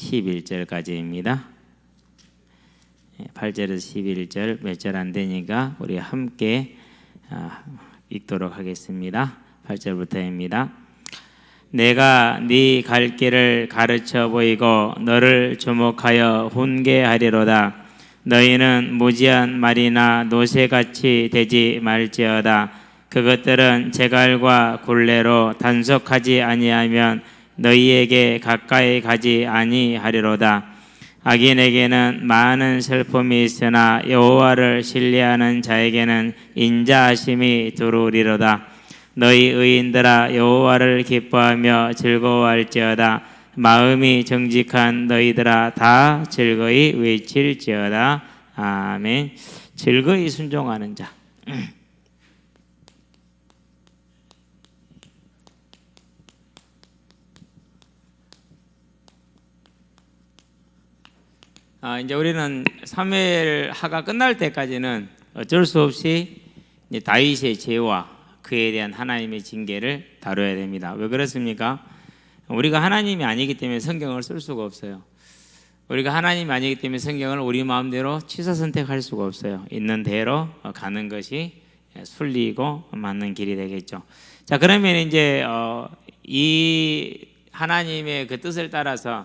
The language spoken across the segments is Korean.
11절까지입니다. 8절에서 11절 몇 절 안 되니까 우리 함께 읽도록 하겠습니다. 8절부터입니다. 내가 네 갈 길을 가르쳐 보이고 너를 주목하여 훈계하리로다. 너희는 무지한 말이나 노새같이 되지 말지어다. 그것들은 재갈과 굴레로 단속하지 아니하면 너희에게 가까이 가지 아니하리로다. 악인에게는 많은 슬픔이 있으나 여호와를 신뢰하는 자에게는 인자하심이 두루리로다. 너희 의인들아 여호와를 기뻐하며 즐거워할지어다. 마음이 정직한 너희들아 다 즐거이 외칠지어다. 아멘. 즐거이 순종하는 자. 이제 우리는 사무엘하가 끝날 때까지는 어쩔 수 없이 이제 다윗의 죄와 그에 대한 하나님의 징계를 다뤄야 됩니다. 왜 그렇습니까? 우리가 하나님이 아니기 때문에 성경을 쓸 수가 없어요. 우리가 하나님이 아니기 때문에 성경을 우리 마음대로 취사 선택할 수가 없어요. 있는 대로 가는 것이 순리이고 맞는 길이 되겠죠. 자, 그러면 이제 이 하나님의 그 뜻을 따라서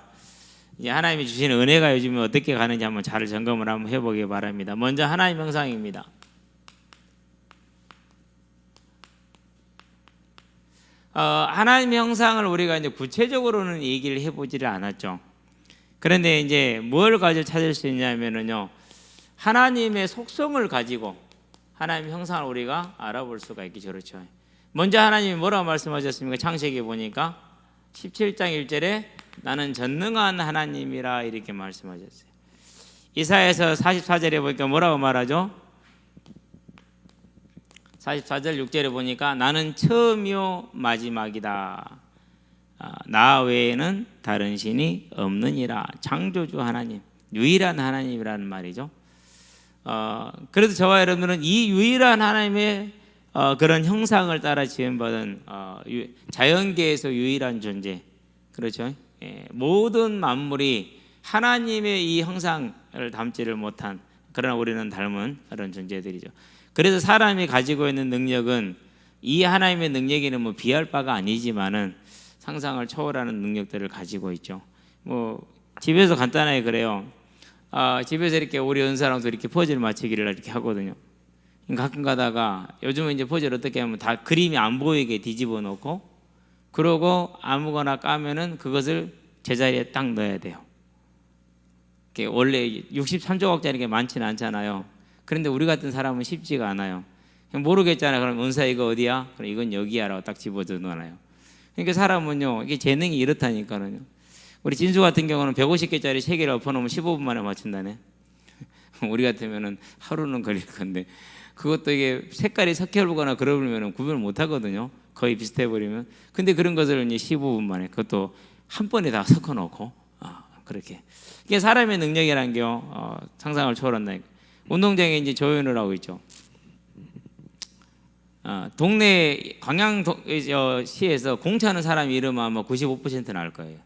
이제 하나님이 주시는 은혜가 요즘에 어떻게 가는지 한번 잘 점검을 한번 해보기 바랍니다. 먼저 하나님 형상입니다. 하나님 형상을 우리가 이제 구체적으로는 얘기를 해보지를 않았죠. 그런데 이제 뭘 가지고 찾을 수 있냐면요, 하나님의 속성을 가지고 하나님 형상을 우리가 알아볼 수가 있기 좋죠. 먼저 하나님이 뭐라고 말씀하셨습니까? 창세기에 보니까 17장 1절에 나는 전능한 하나님이라 이렇게 말씀하셨어요. 이사야서 44절에 보니까 뭐라고 말하죠? 44절 6절에 보니까 나는 처음이요 마지막이다. 나 외에는 다른 신이 없느니라. 창조주 하나님, 유일한 하나님이라는 말이죠. 그래서 저와 여러분들은 이 유일한 하나님의 그런 형상을 따라 지음받은 자연계에서 유일한 존재, 그렇죠? 모든 만물이 하나님의 이 형상을 닮지를 못한, 그러나 우리는 닮은 그런 존재들이죠. 그래서 사람이 가지고 있는 능력은 이 하나님의 능력에는 뭐 비할 바가 아니지만은 상상을 초월하는 능력들을 가지고 있죠. 뭐 집에서 간단하게 그래요. 집에서 이렇게 우리 은사랑도 이렇게 퍼즐 맞추기를 이렇게 하거든요. 가끔 가다가 요즘은 이제 퍼즐 어떻게 하면 다 그림이 안 보이게 뒤집어 놓고, 그러고 아무거나 까면은 그것을 제자리에 딱 넣어야 돼요. 원래 63조각짜리 게 많지는 않잖아요. 그런데 우리 같은 사람은 쉽지가 않아요. 모르겠잖아요. 그럼 은사 이거 어디야? 그럼 이건 여기야라고 딱 집어넣어 놔요. 그러니까 사람은요, 이게 재능이 이렇다니까요. 우리 진수 같은 경우는 150개짜리 3개를 엎어놓으면 15분 만에 맞춘다네. 우리 같으면은 하루는 걸릴 건데, 그것도 이게 색깔이 섞여보거나 그러면 구분을 못 하거든요. 거의 비슷해 버리면. 근데 그런 것을 이제 15분 만에, 그것도 한 번에 다 섞어 놓고, 그렇게. 이게 사람의 능력이란 게 상상을 초월한다니까. 운동장에 이제 조연을 하고 있죠. 동네 광양시에서 공차는 사람 이름은 아마 95%는 알 거예요.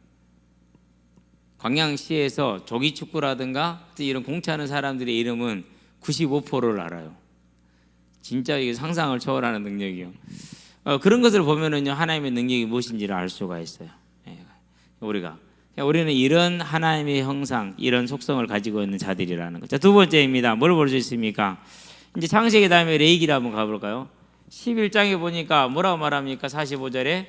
광양시에서 조기축구라든가 이런 공차는 사람들의 이름은 95%를 알아요. 진짜 이게 상상을 초월하는 능력이요. 그런 것을 보면은요, 하나님의 능력이 무엇인지를 알 수가 있어요. 우리는 이런 하나님의 형상, 이런 속성을 가지고 있는 자들이라는 거죠. 두 번째입니다. 뭘 볼 수 있습니까? 이제 창세기 다음에 레위기를 한번 가볼까요? 11장에 보니까 뭐라고 말합니까? 45절에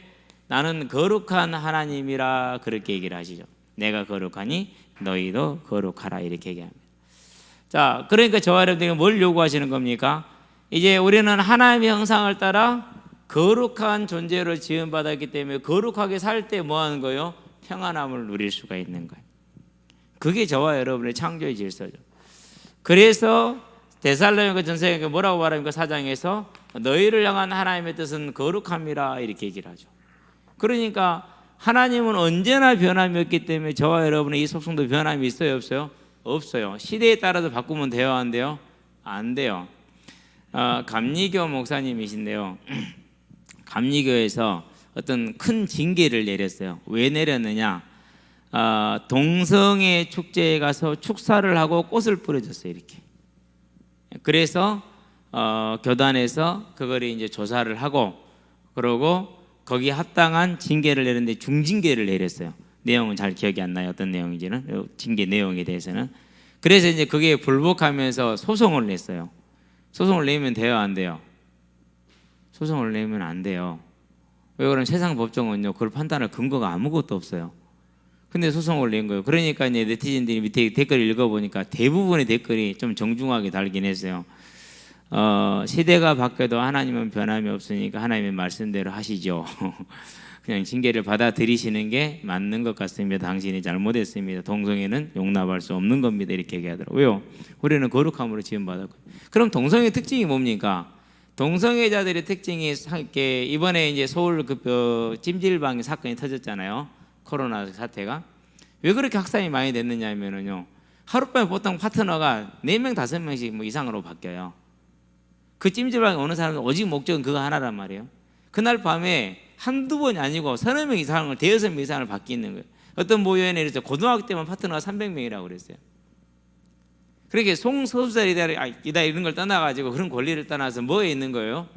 나는 거룩한 하나님이라 그렇게 얘기를 하시죠. 내가 거룩하니 너희도 거룩하라 이렇게 얘기합니다. 자, 그러니까 저와 여러분들이 뭘 요구하시는 겁니까? 이제 우리는 하나님의 형상을 따라 거룩한 존재로 지음받았기 때문에 거룩하게 살 때 뭐 하는 거예요? 평안함을 누릴 수가 있는 거예요. 그게 저와 여러분의 창조의 질서죠. 그래서 데살로니가 전서에 뭐라고 말합니까? 4장에서 너희를 향한 하나님의 뜻은 거룩함이라 이렇게 얘기를 하죠. 그러니까 하나님은 언제나 변함이 없기 때문에 저와 여러분의 이 속성도 변함이 있어요, 없어요? 없어요. 시대에 따라서 바꾸면 돼요, 안 돼요? 안 돼요. 감리교 목사님이신데요, 감리교에서 어떤 큰 징계를 내렸어요. 왜 내렸느냐? 동성애 축제에 가서 축사를 하고 꽃을 뿌려줬어요. 이렇게. 그래서 교단에서 그걸 이제 조사를 하고 그러고 거기에 합당한 징계를 내렸는데 중징계를 내렸어요. 내용은 잘 기억이 안 나요. 어떤 내용인지는 징계 내용에 대해서는. 그래서 이제 그게 불복하면서 소송을 냈어요. 소송을 내면 돼요, 안 돼요? 소송을 내면 안 돼요. 왜 그러면 세상 법정은요, 그걸 판단할 근거가 아무것도 없어요. 근데 소송을 낸 거예요. 그러니까 이제 네티즌들이 밑에 댓글을 읽어보니까 대부분의 댓글이 좀 정중하게 달긴 했어요. 시대가 바뀌어도 하나님은 변함이 없으니까 하나님의 말씀대로 하시죠. 그냥 징계를 받아들이시는 게 맞는 것 같습니다. 당신이 잘못했습니다. 동성애는 용납할 수 없는 겁니다. 이렇게 얘기하더라고요. 우리는 거룩함으로 지음받았고. 그럼 동성애 특징이 뭡니까? 동성애자들의 특징이 이번에 이제 서울 그 찜질방 사건이 터졌잖아요. 코로나 사태가. 왜 그렇게 확산이 많이 됐느냐면요. 하룻밤에 보통 파트너가 4명, 5명씩 뭐 이상으로 바뀌어요. 그 찜질방에 오는 사람은 오직 목적은 그거 하나란 말이에요. 그날 밤에 한두 번이 아니고 30명 이상을, 대여섯 명 이상을 바뀌는 거예요. 어떤 모여에 이랬죠. 고등학교 때만 파트너가 300명이라고 그랬어요. 그렇게 송서수자이다 이런 걸 떠나가지고 그런 권리를 떠나서 뭐에 있는 거예요?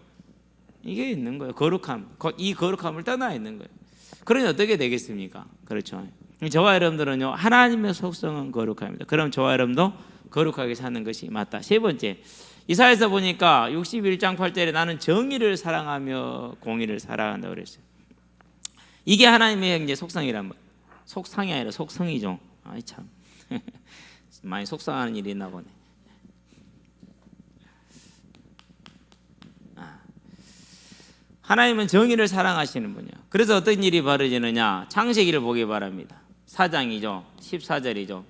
이게 있는 거예요. 거룩함. 이 거룩함을 떠나 있는 거예요. 그러니 어떻게 되겠습니까? 그렇죠. 저와 여러분들은요, 하나님의 속성은 거룩합니다. 그럼 저와 여러분도 거룩하게 사는 것이 맞다. 세 번째, 이사야서 보니까 61장 8절에 나는 정의를 사랑하며 공의를 사랑한다고 그랬어요. 이게 하나님의 이제 속성이란 말이에요. 속상이 아니라 속성이죠. 아이 참 많이 속상하는 일이 있나 보네. 하나님은 정의를 사랑하시는 분이에요. 그래서 어떤 일이 벌어지느냐? 창세기를 보기 바랍니다. 4장이죠. 14절이죠.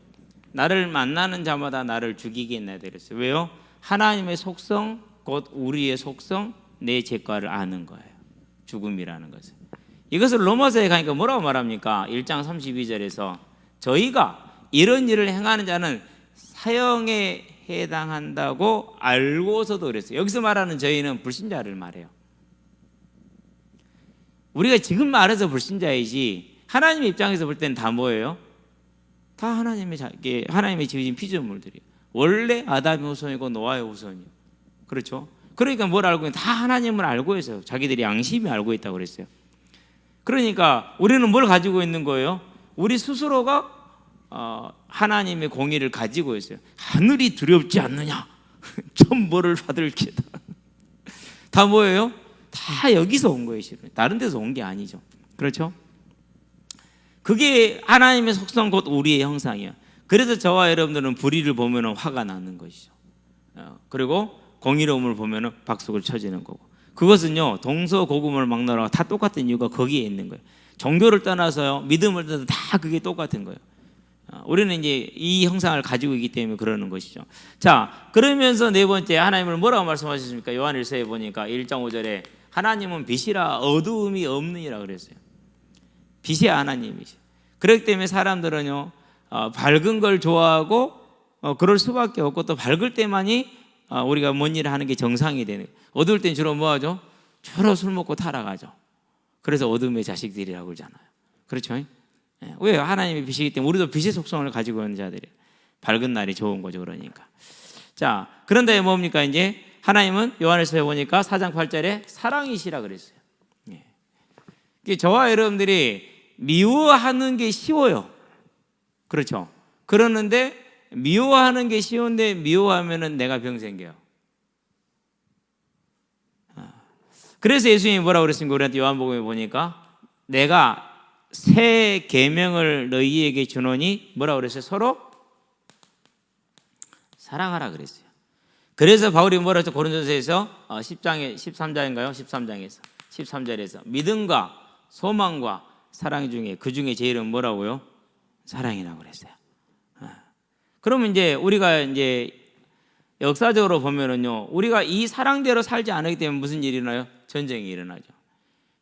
나를 만나는 자마다 나를 죽이겠나 그랬어요. 왜요? 하나님의 속성, 곧 우리의 속성, 내 죄과를 아는 거예요. 죽음이라는 것을. 이것을 로마서에 가니까 뭐라고 말합니까? 1장 32절에서 저희가 이런 일을 행하는 자는 사형에 해당한다고 알고서도 그랬어요. 여기서 말하는 저희는 불신자를 말해요. 우리가 지금 말해서 불신자이지 하나님의 입장에서 볼 때는 다 뭐예요? 다 하나님의 지으신 피조물들이에요. 원래 아담의 후손이고 노아의 후손이에요. 그렇죠? 그러니까 뭘 알고 있는? 다 하나님을 알고 있어요. 자기들이 양심이 알고 있다고 그랬어요. 그러니까 우리는 뭘 가지고 있는 거예요? 우리 스스로가 하나님의 공의를 가지고 있어요. 하늘이 두렵지 않느냐? 천벌을 받을 게다. 다 뭐예요? 다 여기서 온 거예요. 실은. 다른 데서 온 게 아니죠. 그렇죠? 그게 하나님의 속성 곧 우리의 형상이에요. 그래서 저와 여러분들은 불의를 보면 화가 나는 것이죠. 그리고 공의로움을 보면 박수를 쳐지는 거고. 그것은요, 동서고금을 막론하고 다 똑같은 이유가 거기에 있는 거예요. 종교를 떠나서요, 믿음을 떠나서 다 그게 똑같은 거예요. 우리는 이제 이 형상을 가지고 있기 때문에 그러는 것이죠. 자, 그러면서 네 번째, 하나님을 뭐라고 말씀하셨습니까? 요한일서에 보니까 1장 5절에 하나님은 빛이라 어두움이 없느니라 그랬어요. 빛이 하나님이시. 그렇기 때문에 사람들은요, 밝은 걸 좋아하고 그럴 수밖에 없고 또 밝을 때만이 우리가 뭔 일을 하는 게 정상이 되는 거예요. 어두울 땐 주로 뭐 하죠? 주로 술 먹고 타락하죠. 그래서 어둠의 자식들이라고 그러잖아요. 그렇죠? 왜? 하나님의 빛이기 때문에 우리도 빛의 속성을 가지고 있는 자들이에요. 밝은 날이 좋은 거죠. 그러니까. 자, 그런데 뭡니까? 이제 하나님은 요한일서에 보니까 4장 8절에 사랑이시라 그랬어요. 저와 여러분들이 미워하는 게 쉬워요. 그렇죠? 그러는데 미워하는 게 쉬운데 미워하면은 내가 병 생겨요. 그래서 예수님이 뭐라고 그랬습니까? 우리한테 요한복음에 보니까 내가 새 계명을 너희에게 주노니 뭐라고 그랬어요? 서로 사랑하라 그랬어요. 그래서 바울이 뭐라고 했죠? 고린도서에서 10장에 13장인가요? 13장에서 13절에서 믿음과 소망과 사랑 중에 그 중에 제일은 뭐라고요? 사랑이라고 그랬어요. 그러면 이제 우리가 이제 역사적으로 보면은요, 우리가 이 사랑대로 살지 않기 때문에 무슨 일이 일어나요? 전쟁이 일어나죠.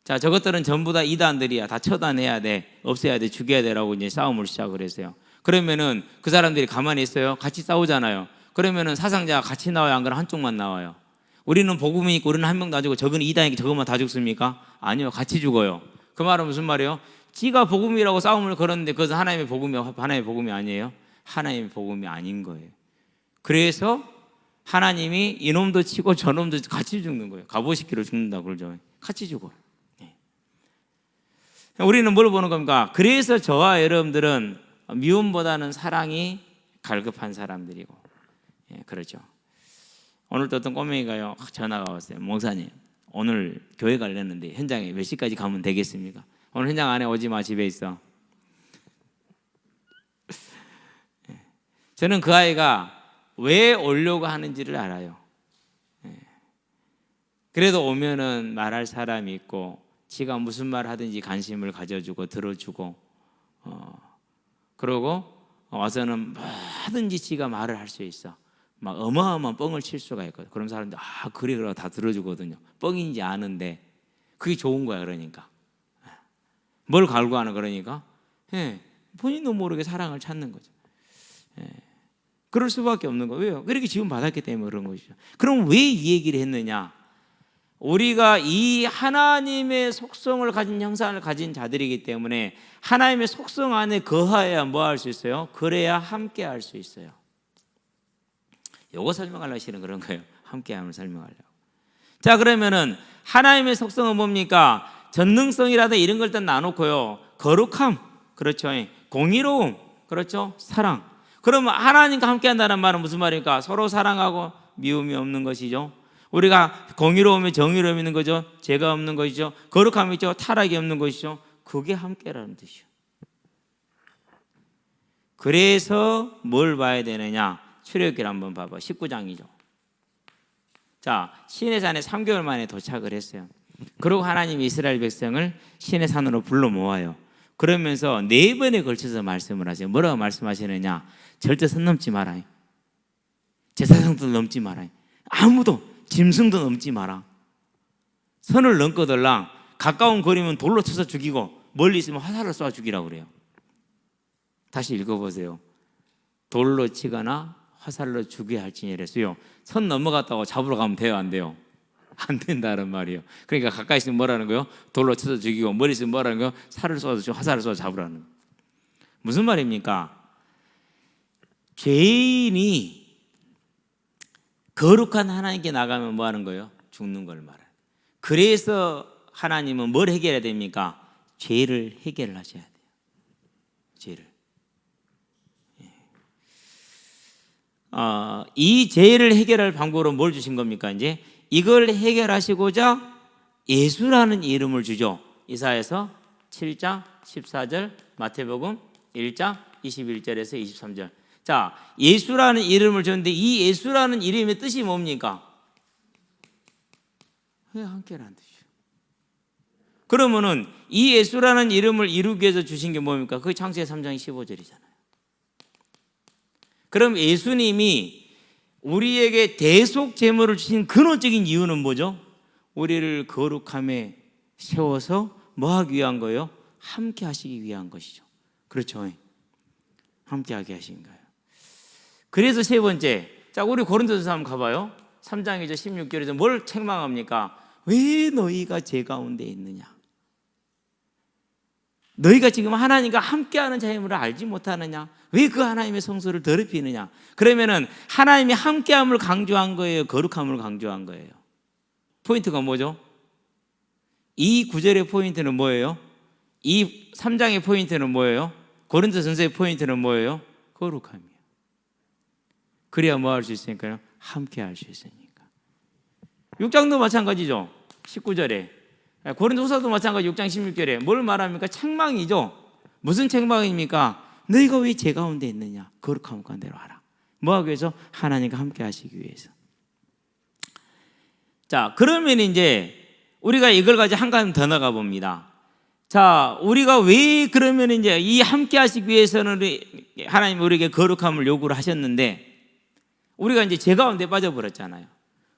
자, 저것들은 전부 다 이단들이야. 다 처단해야 돼, 없애야 돼, 죽여야 돼라고 이제 싸움을 시작을 했어요. 그러면은 그 사람들이 가만히 있어요? 같이 싸우잖아요. 그러면은 사상자가 같이 나와요? 안 그러면 한쪽만 나와요? 우리는 복음이 있고 우리는 한 명도 안 죽고 저건 이단이니까 저것만 다 죽습니까? 아니요, 같이 죽어요. 그 말은 무슨 말이에요? 지가 복음이라고 싸움을 걸었는데 그것은 하나님의 복음이 아니에요. 하나님의 복음이 아닌 거예요. 그래서 하나님이 이놈도 치고 저놈도 같이 죽는 거예요. 갑오시키로 죽는다고 그러죠. 같이 죽어. 우리는 뭘 보는 겁니까? 그래서 저와 여러분들은 미움보다는 사랑이 갈급한 사람들이고, 그렇죠. 오늘 또 어떤 꼬맹이가요, 전화가 왔어요. 목사님, 오늘 교회 가려는데 현장에 몇 시까지 가면 되겠습니까? 오늘 현장 안에 오지 마, 집에 있어. 저는 그 아이가 왜 오려고 하는지를 알아요. 그래도 오면은 말할 사람이 있고, 지가 무슨 말 하든지 관심을 가져주고 들어주고, 그러고 와서는 뭐든지 지가 말을 할 수 있어. 막 어마어마한 뻥을 칠 수가 있거든. 그런 사람들 그래 그러고 다 들어주거든요. 뻥인지 아는데 그게 좋은 거야. 그러니까 뭘 갈구하는 그러니까 본인도 모르게 사랑을 찾는 거죠. 그럴 수밖에 없는 거예요. 왜요? 그렇게 지금 받았기 때문에 그런 것이죠. 그럼 왜 이 얘기를 했느냐? 우리가 이 하나님의 속성을 가진 형상을 가진 자들이기 때문에 하나님의 속성 안에 거하여야 뭐 할 수 있어요? 그래야 함께 할 수 있어요. 요거 설명하려고 하시는 그런 거예요. 함께함을 설명하려고. 자, 그러면은 하나님의 속성은 뭡니까? 전능성이라든 이런 걸 일단 나놓고요. 거룩함, 그렇죠. 공의로움, 그렇죠. 사랑. 그러면 하나님과 함께한다는 말은 무슨 말입니까? 서로 사랑하고 미움이 없는 것이죠. 우리가 공의로움에 정의로움이 있는 거죠. 죄가 없는 것이죠. 거룩함이 있죠. 타락이 없는 것이죠. 그게 함께라는 뜻이죠. 그래서 뭘 봐야 되느냐? 출애굽기를 한번 봐봐. 19장이죠. 자, 시내산에 3개월 만에 도착을 했어요. 그리고 하나님이 이스라엘 백성을 시내산으로 불러 모아요. 그러면서 4번에 걸쳐서 말씀을 하세요. 뭐라고 말씀하시느냐? 절대 선 넘지 마라. 제사장도 넘지 마라. 아무도 짐승도 넘지 마라. 선을 넘거들랑 가까운 거리면 돌로 쳐서 죽이고 멀리 있으면 화살로 쏴 죽이라고 그래요. 다시 읽어보세요. 돌로 치거나 화살로 죽여야 할지니 이랬어요. 선 넘어갔다고 잡으러 가면 돼요, 안 돼요? 안 된다는 말이에요. 그러니까 가까이 있으면 뭐라는 거예요? 돌로 쳐서 죽이고 멀리 있으면 뭐라는 거예요? 살을 쏘아서 화살을 쏘아 잡으라는 거예요. 무슨 말입니까? 죄인이 거룩한 하나님께 나가면 뭐 하는 거예요? 죽는 걸 말해요. 그래서 하나님은 뭘 해결해야 됩니까? 죄를 해결을 하셔야 돼요. 죄를. 이 죄를 해결할 방법으로 뭘 주신 겁니까? 이제 이걸 해결하시고자 예수라는 이름을 주죠. 이사야서 7장 14절, 마태복음 1장 21절에서 23절. 자, 예수라는 이름을 줬는데 이 예수라는 이름의 뜻이 뭡니까? 함께라는 뜻이죠. 그러면은 이 예수라는 이름을 이루기 위해서 주신 게 뭡니까? 그게 창세기 3장 15절이잖아요. 그럼 예수님이 우리에게 대속 제물을 주신 근원적인 이유는 뭐죠? 우리를 거룩함에 세워서 뭐 하기 위한 거예요? 함께 하시기 위한 것이죠. 그렇죠. 함께 하게 하신 거예요. 그래서 세 번째, 자, 우리 고린도전서 한번 가봐요. 3장이죠. 16절에서 뭘 책망합니까? 왜 너희가 죄 가운데 있느냐? 너희가 지금 하나님과 함께하는 자임을 알지 못하느냐? 왜 그 하나님의 성소를 더럽히느냐? 그러면은 하나님이 함께함을 강조한 거예요? 거룩함을 강조한 거예요? 포인트가 뭐죠? 이 구절의 포인트는 뭐예요? 이 3장의 포인트는 뭐예요? 고린도전서의 포인트는 뭐예요? 거룩함이에요. 그래야 뭐 할 수 있으니까요? 함께 할 수 있으니까. 6장도 마찬가지죠. 19절에 고린도후서도 마찬가지 6장 16절에 뭘 말합니까? 책망이죠. 무슨 책망입니까? 너희가 왜 죄 가운데 있느냐? 거룩함 가운데로 하라. 뭐 하기 위해서? 하나님과 함께 하시기 위해서. 자, 그러면 이제 우리가 이걸 가지고 한 가지 더 나가 봅니다. 자, 우리가 왜 그러면 이제 이 함께 하시기 위해서는 하나님 우리에게 거룩함을 요구를 하셨는데 우리가 이제 죄 가운데 빠져버렸잖아요.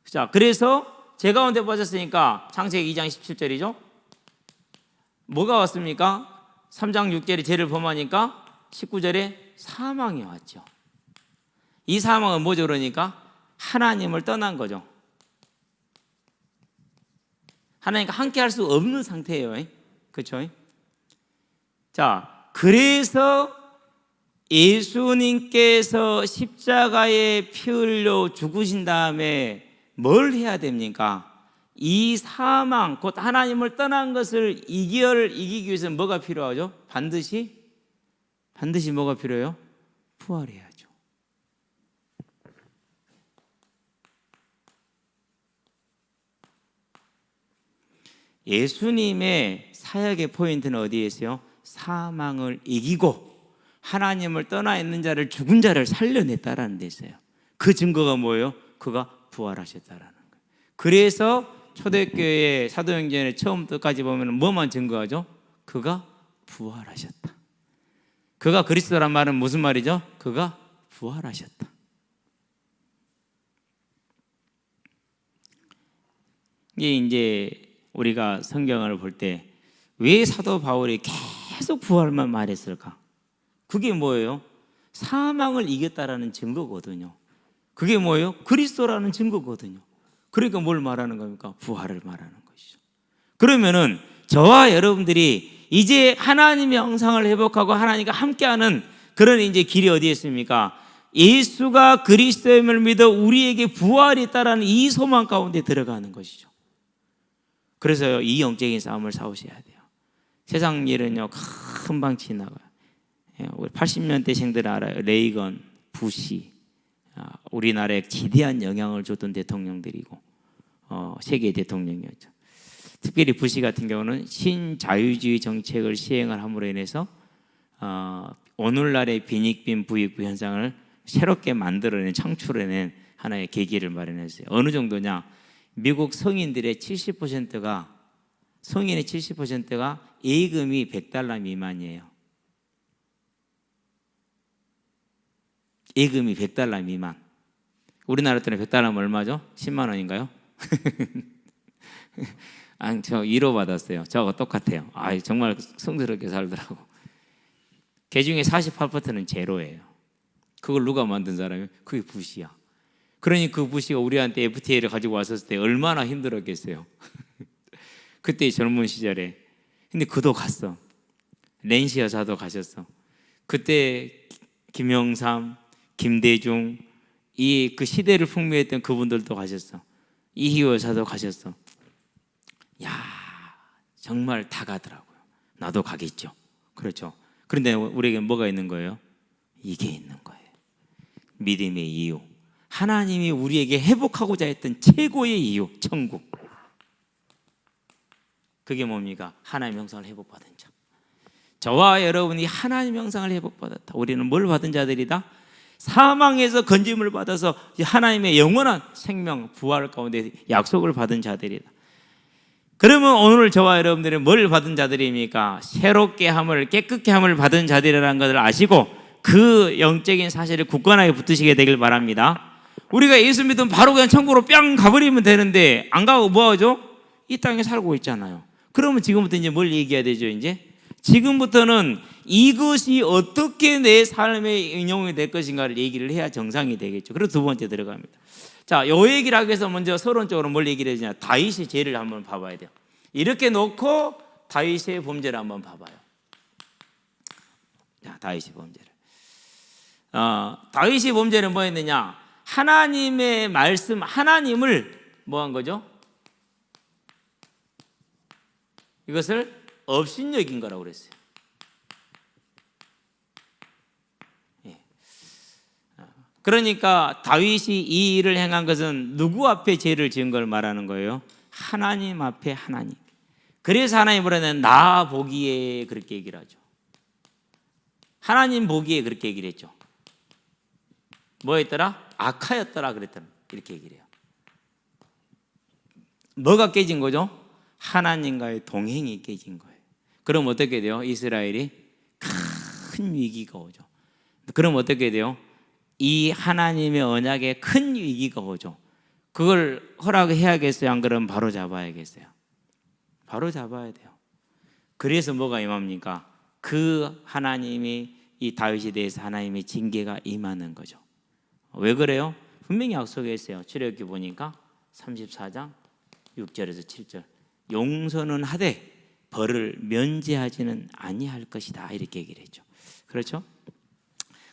자, 그래서 죄 가운데 빠졌으니까 창세기 2장 17절이죠. 뭐가 왔습니까? 3장 6절에 죄를 범하니까 19절에 사망이 왔죠. 이 사망은 뭐죠? 그러니까 하나님을 떠난 거죠. 하나님과 함께 할 수 없는 상태예요. 그렇죠? 자, 그래서 예수님께서 십자가에 피 흘려 죽으신 다음에 뭘 해야 됩니까? 이 사망, 곧 하나님을 떠난 것을 이기기 위해서는 뭐가 필요하죠? 반드시 뭐가 필요해요? 부활해야죠. 예수님의 사역의 포인트는 어디에 있어요? 사망을 이기고 하나님을 떠나 있는 자를, 죽은 자를 살려냈다라는 데 있어요. 그 증거가 뭐예요? 그가 부활하셨다라는 거예요. 그래서 초대교회 사도행전의 처음부터까지 보면 뭐만 증거하죠? 그가 부활하셨다. 그가 그리스도란 말은 무슨 말이죠? 그가 부활하셨다. 이게 이제 우리가 성경을 볼 때 왜 사도 바울이 계속 부활만 말했을까? 그게 뭐예요? 사망을 이겼다라는 증거거든요. 그게 뭐예요? 그리스도라는 증거거든요. 그러니까 뭘 말하는 겁니까? 부활을 말하는 것이죠. 그러면은 저와 여러분들이 이제 하나님의 형상을 회복하고 하나님과 함께하는 그런 이제 길이 어디에 있습니까? 예수가 그리스도임을 믿어 우리에게 부활이 있다라는 이 소망 가운데 들어가는 것이죠. 그래서 이 영적인 싸움을 싸우셔야 돼요. 세상 일은요 금방 지나가요. 우리 80년대생들 알아요. 레이건, 부시, 우리나라에 지대한 영향을 줬던 대통령들이고 세계 대통령이었죠. 특별히 부시 같은 경우는 신자유주의 정책을 시행을 함으로 인해서 오늘날의 빈익빈 부익부 현상을 새롭게 만들어낸, 창출해낸 하나의 계기를 마련했어요. 어느 정도냐? 미국 성인의 70%가 예금이 $100 미만이에요. 예금이 $100 미만. 우리나라 때는 $100면 얼마죠? 10만 원인가요? 아니, 저 1호 받았어요. 저하고 똑같아요. 정말 성스럽게 살더라고. 그 중에 48%는 제로예요. 그걸 누가 만든 사람이? 그게 부시야. 그러니 그 부시가 우리한테 FTA를 가지고 왔었을 때 얼마나 힘들었겠어요. 그때 젊은 시절에. 근데 그도 갔어. 렌시 여사도 가셨어. 그때 김영삼, 김대중, 그 시대를 풍미했던 그분들도 가셨어. 이희호 여사도 가셨어. 야, 정말 다 가더라고요. 나도 가겠죠. 그렇죠. 그런데 우리에게 뭐가 있는 거예요? 이게 있는 거예요. 믿음의 이유. 하나님이 우리에게 회복하고자 했던 최고의 이유, 천국. 그게 뭡니까? 하나님의 형상을 회복받은 자. 저와 여러분이 하나님의 형상을 회복받았다. 우리는 뭘 받은 자들이다? 사망에서 건짐을 받아서 하나님의 영원한 생명, 부활 가운데 약속을 받은 자들이다. 그러면 오늘 저와 여러분들은 뭘 받은 자들입니까? 새롭게 함을, 깨끗게 함을 받은 자들이라는 것을 아시고 그 영적인 사실을 굳건하게 붙드시게 되길 바랍니다. 우리가 예수 믿으면 바로 그냥 천국으로 뿅 가버리면 되는데 안 가고 뭐 하죠? 이 땅에 살고 있잖아요. 그러면 지금부터 이제 뭘 얘기해야 되죠? 이제 지금부터는 이것이 어떻게 내 삶의 응용이 될 것인가를 얘기를 해야 정상이 되겠죠. 그래서 두 번째 들어갑니다. 자, 요 얘기를 하기 위해서 먼저 서론적으로 뭘 얘기를 해야 되냐? 다윗의 죄를 한번 봐봐야 돼요. 이렇게 놓고 다윗의 범죄를 한번 봐봐요. 자, 다윗의 범죄를. 다윗의 범죄는 뭐였느냐? 하나님의 말씀, 하나님을 뭐 한 거죠? 이것을 업신여긴 거라고 그랬어요. 그러니까 다윗이 이 일을 행한 것은 누구 앞에 죄를 지은 걸 말하는 거예요? 하나님 앞에 하나님. 그래서 하나님으로는 나 보기에 그렇게 얘기를 하죠. 하나님 보기에 그렇게 얘기를 했죠. 뭐였더라? 악하였더라 그랬더라. 이렇게 얘기를 해요. 뭐가 깨진 거죠? 하나님과의 동행이 깨진 거예요. 그럼 어떻게 돼요? 이스라엘이 큰 위기가 오죠. 그럼 어떻게 돼요? 이 하나님의 언약에 큰 위기가 오죠. 그걸 허락해야겠어요? 안 그러면 바로 잡아야겠어요? 바로 잡아야 돼요. 그래서 뭐가 임합니까? 그 하나님이 이 다윗에 대해서 하나님의 징계가 임하는 거죠. 왜 그래요? 분명히 약속했어요. 출애굽기 보니까 34장 6절에서 7절. 용서는 하되 벌을 면제하지는 아니할 것이다 이렇게 얘기를 했죠. 그렇죠?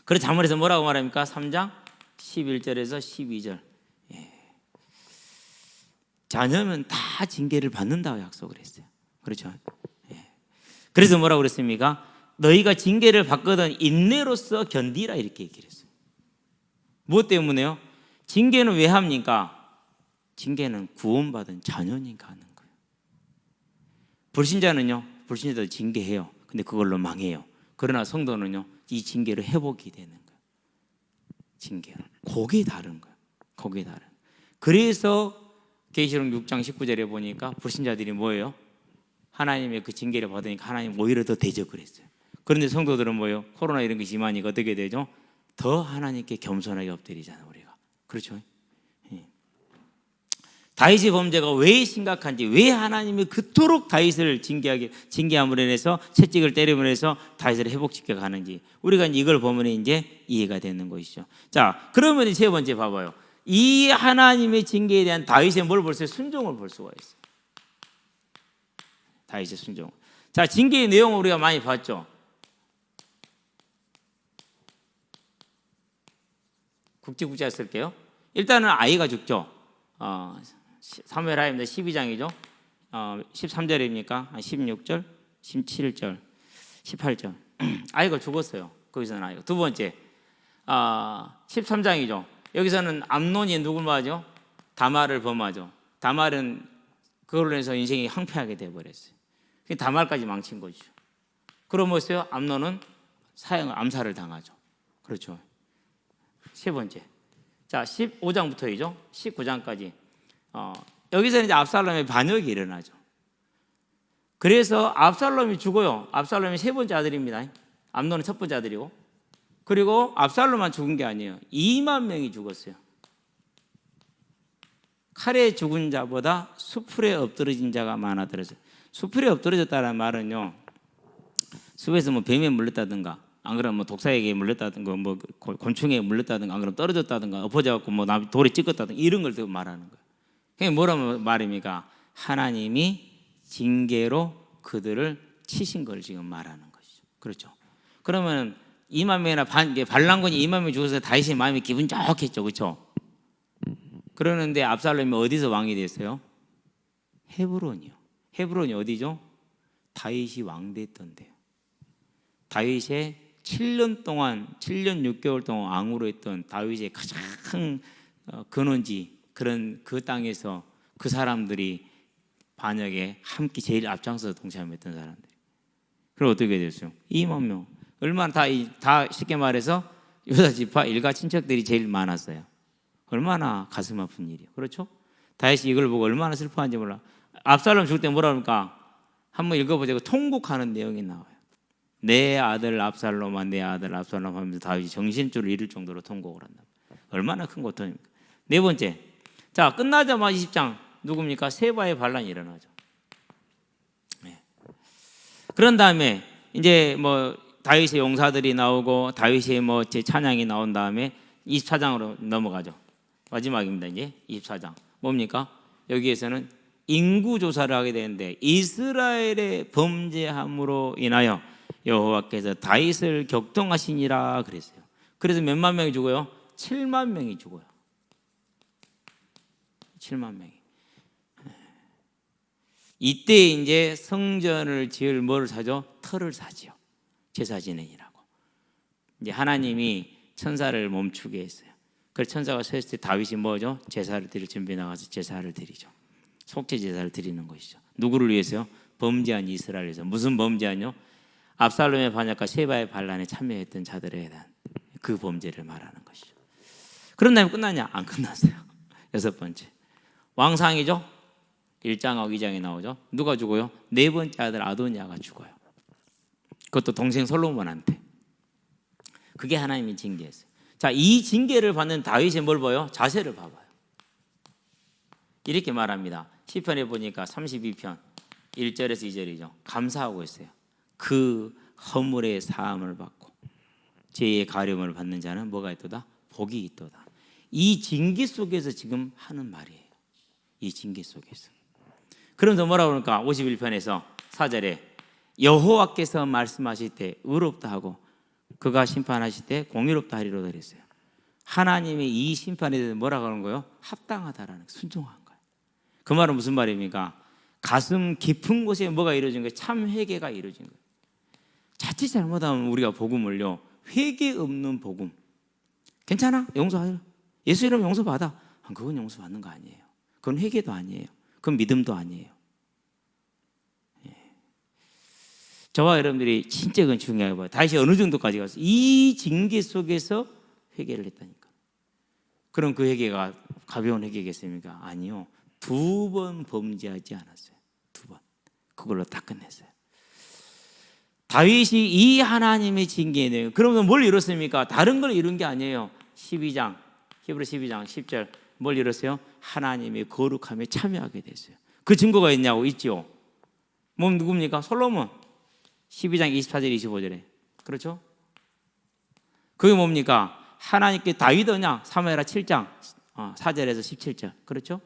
그래서 잠언에서 뭐라고 말합니까? 3장 11절에서 12절. 자녀면 다 징계를 받는다고 약속을 했어요. 그렇죠? 그래서 뭐라고 그랬습니까? 너희가 징계를 받거든 인내로서 견디라 이렇게 얘기를 했어요. 무엇 때문에요? 징계는 왜 합니까? 징계는 구원받은 자녀니까 하는 거예요. 불신자는요, 불신자도 징계해요. 근데 그걸로 망해요. 그러나 성도는요, 이 징계를 회복이 되는 거예요. 징계로. 그게 다른 거예요. 그게 다른. 그래서 계시록 6장 19절에 보니까 불신자들이 뭐예요? 하나님의 그 징계를 받으니까 하나님 오히려 더 대적을 했어요. 그런데 성도들은 뭐예요? 코로나 이런 게 심하니까 어떻게 되죠? 더 하나님께 겸손하게 엎드리잖아요, 우리가. 그렇죠? 다윗의 범죄가 왜 심각한지, 왜 하나님이 그토록 다윗을 징계함으로 인해서 채찍을 때림으로 해서 다윗을 회복시켜 가는지 우리가 이걸 보면 이제 이해가 되는 것이죠. 자, 그러면 세 번째 봐봐요. 이 하나님의 징계에 대한 다윗의 뭘 볼 수 있어요? 순종을 볼 수가 있어요. 다윗의 순종. 자, 징계의 내용을 우리가 많이 봤죠. 국지국지화 쓸게요. 일단은 아이가 죽죠. 사무엘 하입니다. 12장이죠. 13절입니까? 16절, 17절, 18절. 아이가 죽었어요. 거기서는 아이가. 두 번째, 13장이죠. 여기서는 암논이 누굴 맞죠? 다말을 범하죠. 다말은 그걸로 해서 인생이 황폐하게 되어버렸어요. 다말까지 망친 거죠. 그럼 뭐였어요? 암논은 암살을 당하죠. 그렇죠. 세 번째. 자, 15장부터이죠. 19장까지. 여기서는 이제 압살롬의 반역이 일어나죠. 그래서 압살롬이 죽어요. 압살롬이 세 번째 아들입니다. 암논은 첫 번째 아들이고. 그리고 압살롬만 죽은 게 아니에요. 2만 명이 죽었어요. 칼에 죽은 자보다 수풀에 엎드러진 자가 많아들었어요. 수풀에 엎드러졌다는 말은요, 숲에서 뭐 뱀에 물렸다든가, 안 그러면 뭐 독사에게 물렸다든가, 뭐 곤충에 물렸다든가, 안 그러면 떨어졌다든가, 엎어져갖고 뭐 돌에 찍었다든가 이런 걸 말하는 거예요. 그게 뭐라는 말입니까? 하나님이 징계로 그들을 치신 걸 지금 말하는 것이죠. 그렇죠? 그러면 2만 명이나 반란군이 2만 명 죽어서 다윗의 마음이 기분 좋겠죠, 그렇죠? 그러는데 압살롬이 어디서 왕이 됐어요? 헤브론이요. 헤브론이 어디죠? 다윗이 왕됐던 데요. 다윗의 7년 6개월 동안 왕으로 했던 다윗의 가장 근원지 그런 그 땅에서 그 사람들이 반역에 함께 제일 앞장서서 동참했던 사람들. 그럼 어떻게 됐어요? 2만 명. 얼마나 다 쉽게 말해서 유다 지파 일가 친척들이 제일 많았어요. 얼마나 가슴 아픈 일이에요. 그렇죠? 다윗이 이걸 보고 얼마나 슬퍼한지 몰라. 압살롬 죽을 때 뭐라 그럴까? 한번 읽어보자고 통곡하는 내용이 나와요. 내 아들 압살롬아, 내 아들 압살롬 하면서 다윗이 정신줄을 잃을 정도로 통곡을 한다. 얼마나 큰 고통입니까? 네 번째, 자 끝나자마자 20장 누굽니까? 세바의 반란이 일어나죠. 네. 그런 다음에 이제 뭐 다윗의 용사들이 나오고 다윗의 뭐 제 찬양이 나온 다음에 24장으로 넘어가죠. 마지막입니다. 이제 24장 뭡니까? 여기에서는 인구 조사를 하게 되는데 이스라엘의 범죄함으로 인하여 여호와께서 다윗을 격동하시니라 그랬어요. 그래서 몇만 명이 죽어요? 7만 명이 죽어요. 7만 명이. 이때 이제 성전을 지을 뭐를 사죠? 터를 사지요. 제사 지내니라고. 이제 하나님이 천사를 멈추게 했어요. 그래서 천사가 서 있을 때 다윗이 뭐죠? 제사를 드릴 준비 나가서 제사를 드리죠. 속죄 제사를 드리는 것이죠. 누구를 위해서요? 범죄한 이스라엘을 위해서. 무슨 범죄한요? 압살롬의 반역과 세바의 반란에 참여했던 자들에 대한 그 범죄를 말하는 것이죠. 그런 다음에 끝나냐? 안 끝났어요. 여섯 번째 왕상이죠. 1장하고 2장에 나오죠. 누가 죽어요? 네 번째 아들 아도니아가 죽어요. 그것도 동생 솔로몬한테. 그게 하나님이 징계했어요. 자, 이 징계를 받는 다윗의 뭘 봐요? 자세를 봐봐요. 이렇게 말합니다. 시편에 보니까 32편 1절에서 2절이죠. 감사하고 있어요. 그 허물의 사함을 받고 죄의 가려움을 받는 자는 뭐가 있도다? 복이 있도다. 이 징계 속에서 지금 하는 말이에요. 이 징계 속에서. 그러면서 뭐라고 그러니까 51편에서 4절에 여호와께서 말씀하실 때 의롭다 하고 그가 심판하실 때 공의롭다 하리로다 그랬어요. 하나님이 이 심판에 대해서 뭐라고 하는 거예요? 합당하다라는, 순종한 거예요. 그 말은 무슨 말입니까? 가슴 깊은 곳에 뭐가 이루어진 거예요? 참 회개가 이루어진 거예요. 자칫 잘못하면 우리가 복음을요, 회개 없는 복음, 괜찮아? 용서하려. 예수 이름 용서받아. 그건 용서받는 거 아니에요. 그건 회개도 아니에요. 그건 믿음도 아니에요. 저와 여러분들이 진짜 그건 중요하게 봐요. 다시 어느 정도까지 가서 이 징계 속에서 회개를 했다니까. 그럼 그 회개가 가벼운 회개겠습니까? 아니요. 2번 범죄하지 않았어요. 2번. 그걸로 다 끝냈어요. 다윗이 이 하나님의 징계에 대해 그러면 뭘 이뤘습니까? 다른 걸 이룬 게 아니에요. 12장 히브리 12장 10절 뭘 이뤘어요? 하나님의 거룩함에 참여하게 됐어요. 그 증거가 있냐고? 있죠. 몸 누굽니까? 솔로몬 12장 24절 25절에 그렇죠? 그게 뭡니까? 하나님께 다윗 언약 사무엘하 7장 4절에서 17절 그렇죠?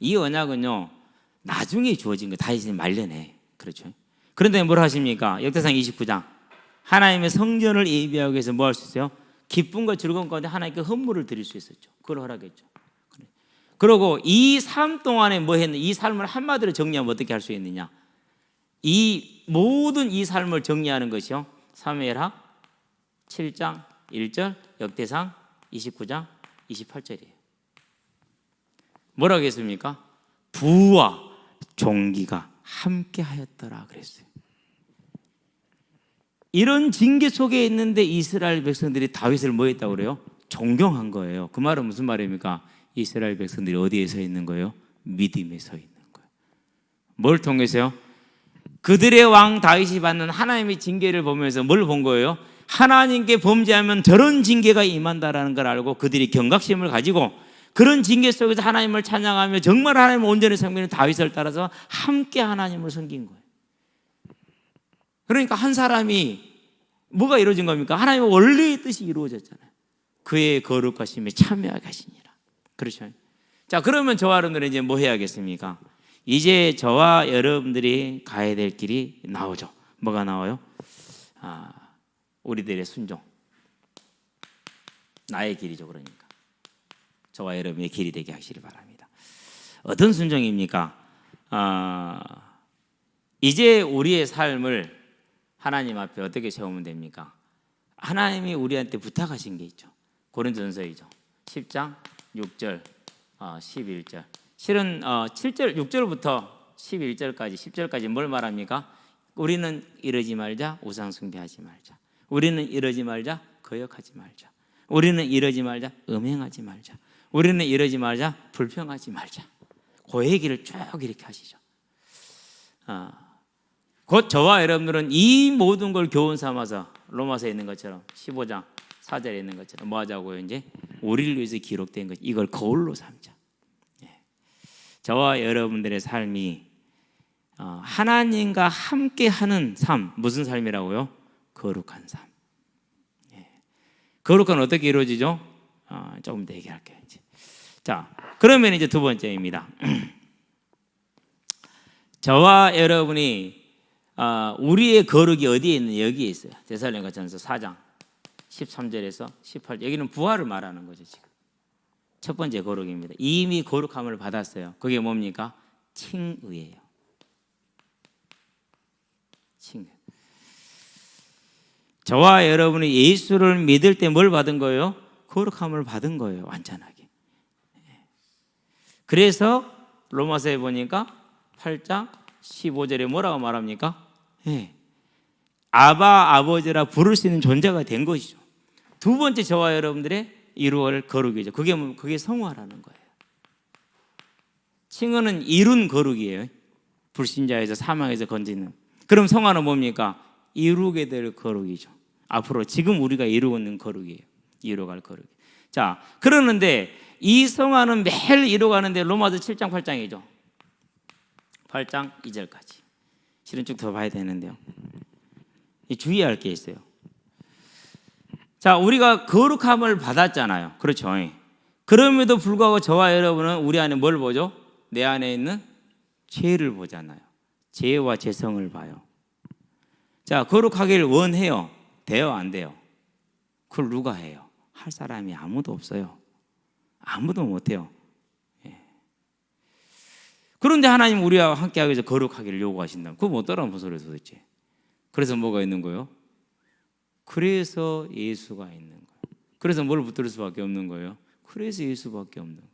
이 언약은요 나중에 주어진 거 다윗이 말려내. 그렇죠? 그런데 뭘 하십니까? 역대상 29장 하나님의 성전을 예비하기 위해서 뭐 할 수 있어요? 기쁨과 즐거움 가운데 하나님께 헌물을 드릴 수 있었죠. 그걸 허락했죠. 그리고 이 삶 동안에 뭐 했느냐? 이 삶을 한마디로 정리하면 어떻게 할 수 있느냐? 이 모든 이 삶을 정리하는 것이요 사무엘하 7장 1절, 역대상 29장 28절이에요. 뭐라고 했습니까? 부와 종기가 함께 하였더라 그랬어요. 이런 징계 속에 있는데 이스라엘 백성들이 다윗을 뭐 했다고 그래요? 존경한 거예요. 그 말은 무슨 말입니까? 이스라엘 백성들이 어디에 서 있는 거예요? 믿음에 서 있는 거예요. 뭘 통해서요? 그들의 왕 다윗이 받는 하나님의 징계를 보면서 뭘 본 거예요? 하나님께 범죄하면 저런 징계가 임한다라는 걸 알고 그들이 경각심을 가지고 그런 징계 속에서 하나님을 찬양하며 정말 하나님을 온전히 섬기는 다윗을 따라서 함께 하나님을 섬긴 거예요. 그러니까 한 사람이 뭐가 이루어진 겁니까? 하나님의 원래의 뜻이 이루어졌잖아요. 그의 거룩하심에 참여하게 하시니라. 그렇죠? 자, 그러면 저와 여러분들은 이제 뭐 해야겠습니까? 이제 저와 여러분들이 가야 될 길이 나오죠. 뭐가 나와요? 우리들의 순종. 나의 길이죠. 그러니까 저와 여러분의 길이 되게 하시기 바랍니다. 어떤 순종입니까? 이제 우리의 삶을 하나님 앞에 어떻게 세우면 됩니까? 하나님이 우리한테 부탁하신 게 있죠. 고린도전서이죠. 10장 6절 11절 실은 7절 6절부터 11절까지 10절까지 뭘 말합니까? 우리는 이러지 말자, 우상 숭배하지 말자. 우리는 이러지 말자, 거역하지 말자. 우리는 이러지 말자, 음행하지 말자. 우리는 이러지 말자, 불평하지 말자. 그 얘기를 쭉 이렇게 하시죠. 곧 저와 여러분들은 이 모든 걸 교훈 삼아서 로마서에 있는 것처럼 15장 4절에 있는 것처럼 뭐 하자고요? 이제 우리를 위해서 기록된 것 이걸 거울로 삼자. 저와 여러분들의 삶이 하나님과 함께하는 삶. 무슨 삶이라고요? 거룩한 삶. 거룩한 어떻게 이루어지죠? 조금 더 얘기할게요. 이제. 자, 그러면 이제 두 번째입니다. 저와 여러분이 우리의 거룩이 어디에 있느냐? 여기에 있어요. 데살로니가전서 4장 13절에서 18절. 여기는 부활을 말하는 거죠. 지금 첫 번째 거룩입니다. 이미 거룩함을 받았어요. 그게 뭡니까? 칭의예요. 칭의. 저와 여러분이 예수를 믿을 때 뭘 받은 거예요? 거룩함을 받은 거예요. 완전하게. 그래서 로마서에 보니까 8장 15절에 뭐라고 말합니까? 아바 아버지라 부를 수 있는 존재가 된 것이죠. 두 번째 저와 여러분들의 이루어갈 거룩이죠. 그게 성화라는 거예요. 칭의는 이룬 거룩이에요. 불신자에서 사망에서 건지는. 그럼 성화는 뭡니까? 이루게 될 거룩이죠. 앞으로 지금 우리가 이루고 있는 거룩이에요. 이루어갈 거룩. 자, 그러는데 이 성화는 매일 이루어가는데 로마서 7장 8장이죠. 8장 2절까지. 실은 쭉 더 봐야 되는데요. 주의할 게 있어요. 자, 우리가 거룩함을 받았잖아요. 그렇죠. 그럼에도 불구하고 저와 여러분은 우리 안에 뭘 보죠? 내 안에 있는 죄를 보잖아요. 죄와 죄성을 봐요. 자, 거룩하기를 원해요. 돼요, 안 돼요? 그걸 누가 해요? 할 사람이 아무도 없어요. 아무도 못해요. 예. 그런데 하나님 우리와 함께하기 위해서 거룩하기를 요구하신다. 그거 못 따라하는 무슨 소리예요 도대체? 그래서 뭐가 있는 거예요? 그래서 예수가 있는 거예요. 그래서 뭘 붙들 수밖에 없는 거예요? 그래서 예수밖에 없는 거예요.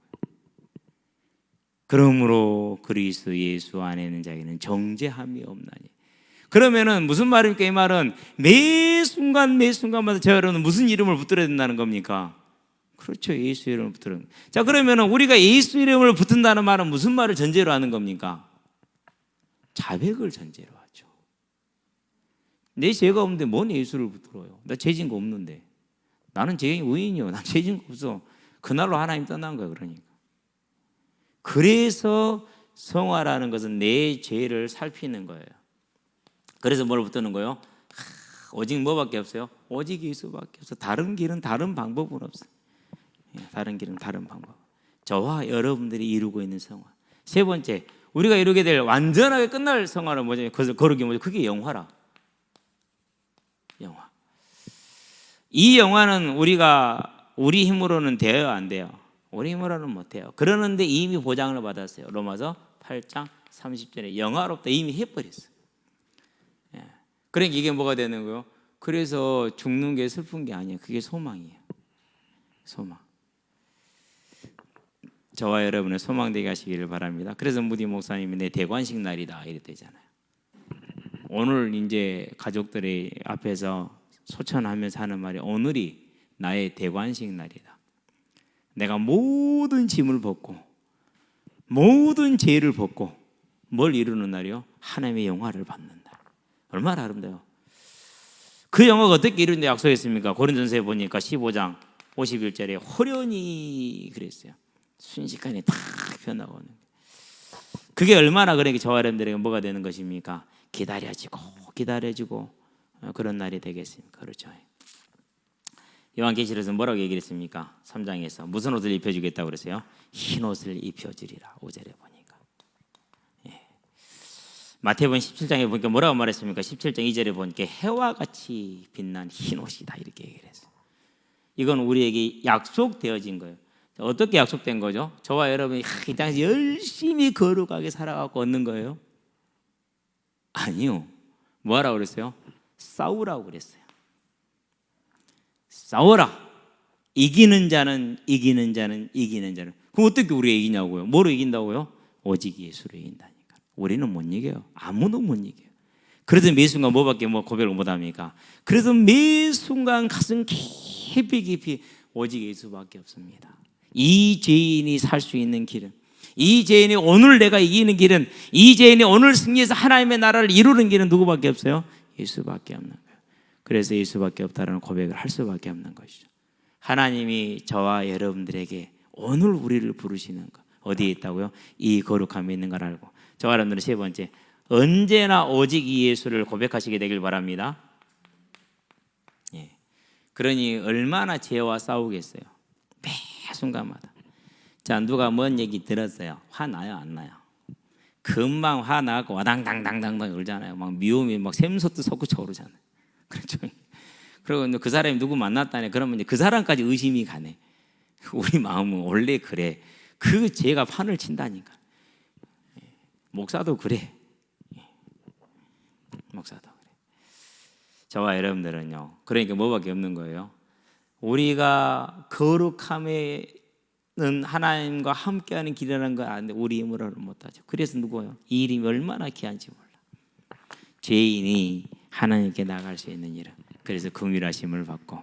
그러므로 그리스도 예수 안에 있는 자에게는 정죄함이 없나니. 그러면은 무슨 말입니까? 이 말은 매 순간마다 저 여러분은 무슨 이름을 붙들어야 된다는 겁니까? 그렇죠. 예수 이름을 붙들어야 됩니다. 자, 그러면은 우리가 예수 이름을 붙든다는 말은 무슨 말을 전제로 하는 겁니까? 자백을 전제로 하죠. 내 죄가 없는데 뭔 예수를 붙들어요? 나 죄진 거 없는데. 나는 죄인 의인이요. 난 죄진 거 없어. 그날로 하나님 떠난 거야. 그러니까. 그래서 성화라는 것은 내 죄를 살피는 거예요. 그래서 뭘 붙드는 거예요? 오직 뭐밖에 없어요? 오직 예수밖에 없어. 다른 길은 다른 방법은 없어요. 다른 길은 다른 방법. 저와 여러분들이 이루고 있는 성화. 세 번째, 우리가 이루게 될 완전하게 끝날 성화는 뭐죠? 거룩이 뭐죠? 그게 영화라. 영화. 이 영화는 우리가 우리 힘으로는 돼요, 안 돼요? 우리 힘으로는 못해요. 그러는데 이미 보장을 받았어요. 로마서 8장 30절에 영화롭다 이미 해버렸어요. 예. 그러니까 이게 뭐가 되는 거예요? 그래서 죽는 게 슬픈 게 아니에요. 그게 소망이에요. 소망. 저와 여러분의 소망되게 하시기를 바랍니다. 그래서 무디 목사님이 내 대관식 날이다 이랬대잖아요. 오늘 이제 가족들의 앞에서 소천하면서 하는 말이 오늘이 나의 대관식 날이다. 내가 모든 짐을 벗고 모든 죄를 벗고 뭘 이루는 날이요? 하나님의 영화를 받는 날. 얼마나 아름다워요. 그 영화가 어떻게 이루는데 약속했습니까? 고린도전서에 보니까 15장 51절에 호련히 그랬어요. 순식간에 다 변하고 오는. 그게 얼마나 그러니까 저와 여러분들에게 뭐가 되는 것입니까? 기다려지고 그런 날이 되겠습니까? 그렇죠. 요한계시록에서 뭐라고 얘기를 했습니까? 3장에서 무슨 옷을 입혀주겠다고 그랬어요? 흰 옷을 입혀주리라. 5절에 보니까. 예. 마태복음 17장에 보니까 뭐라고 말했습니까? 17장 2절에 보니까 해와 같이 빛난 흰 옷이다 이렇게 얘기를 했어요. 이건 우리에게 약속되어진 거예요. 어떻게 약속된 거죠? 저와 여러분이 이 땅에서 열심히 거룩하게 살아가고 얻는 거예요? 아니요. 뭐하라고 그랬어요? 싸우라고 그랬어요. 싸워라. 이기는 자는. 그럼 어떻게 우리가 이기냐고요? 뭐로 이긴다고요? 오직 예수로 이긴다니까. 우리는 못 이겨요. 아무도 못 이겨요. 그래서 매 순간 뭐밖에 고백을 못 합니까? 그래서 매 순간 가슴 깊이 오직 예수밖에 없습니다. 이 죄인이 살 수 있는 길은, 이 죄인이 오늘 내가 이기는 길은, 이 죄인이 오늘 승리해서 하나님의 나라를 이루는 길은 누구밖에 없어요? 예수밖에 없는 거예요. 그래서 예수밖에 없다는 고백을 할 수밖에 없는 것이죠. 하나님이 저와 여러분들에게 오늘 우리를 부르시는 것 어디에 있다고요? 이 거룩함에 있는 걸 알고. 저와 여러분들은 세 번째, 언제나 오직 이 예수를 고백하시게 되길 바랍니다. 예. 그러니 얼마나 죄와 싸우겠어요? 매 순간마다. 자, 누가 뭔 얘기 들었어요? 화나요, 안 나요? 금방 화나고 와당당당당당 울잖아요. 막 미움이 막 샘솟듯 솟구쳐 오르잖아요. 그렇죠? 그리고 그 사람이 누구 만났다네. 그러면 이제 그 사람까지 의심이 가네. 우리 마음은 원래 그래. 그 죄가 판을 친다니까. 목사도 그래. 목사도 그래. 저와 여러분들은요. 그러니까 뭐밖에 없는 거예요. 우리가 거룩함에는 하나님과 함께하는 길이라는 걸 아는데 우리 힘으로는 못하죠. 그래서 누구예요? 이 이름이 얼마나 귀한지 몰라. 죄인이 하나님께 나갈 수 있는 일은 그래서 긍휼하심을 받고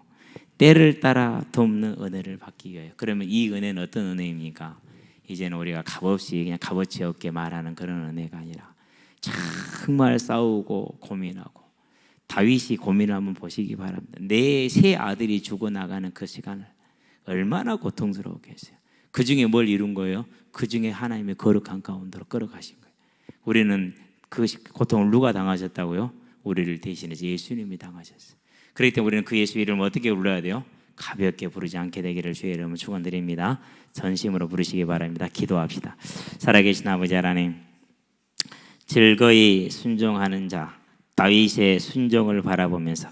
때를 따라 돕는 은혜를 받기 위하여. 그러면 이 은혜는 어떤 은혜입니까? 이제는 우리가 값없이 그냥 값어치 없게 말하는 그런 은혜가 아니라 정말 싸우고 고민하고 다윗이 고민을 한번 보시기 바랍니다. 내 세 아들이 죽어나가는 그 시간을 얼마나 고통스러웠게 했어요. 그 중에 뭘 이룬 거예요? 그 중에 하나님의 거룩한 가운데로 끌어가신 거예요. 우리는 그 고통을 누가 당하셨다고요? 우리를 대신해서 예수님이 당하셨어요. 그렇기 때문에 우리는 그 예수 이름을 어떻게 불러야 돼요? 가볍게 부르지 않게 되기를 주의 이름으로 축원드립니다. 전심으로 부르시기 바랍니다. 기도합시다. 살아계신 아버지 하나님, 즐거이 순종하는 자 다윗의 순종을 바라보면서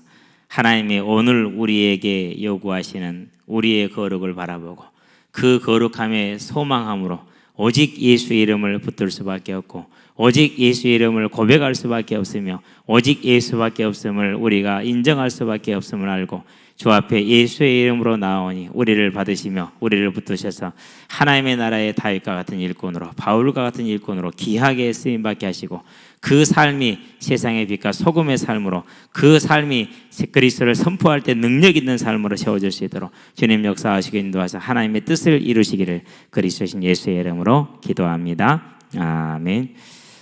하나님이 오늘 우리에게 요구하시는 우리의 거룩을 바라보고 그 거룩함에 소망함으로 오직 예수의 이름을 붙들 수밖에 없고 오직 예수의 이름을 고백할 수밖에 없으며 오직 예수밖에 없음을 우리가 인정할 수밖에 없음을 알고 주 앞에 예수의 이름으로 나오니 우리를 받으시며 우리를 붙드셔서 하나님의 나라의 다윗과 같은 일꾼으로 바울과 같은 일꾼으로 귀하게 쓰임받게 하시고 그 삶이 세상의 빛과 소금의 삶으로 그 삶이 그리스도를 선포할 때 능력 있는 삶으로 세워질 수 있도록 주님 역사하시고 인도하셔서 하나님의 뜻을 이루시기를 그리스도신 예수의 이름으로 기도합니다. 아멘.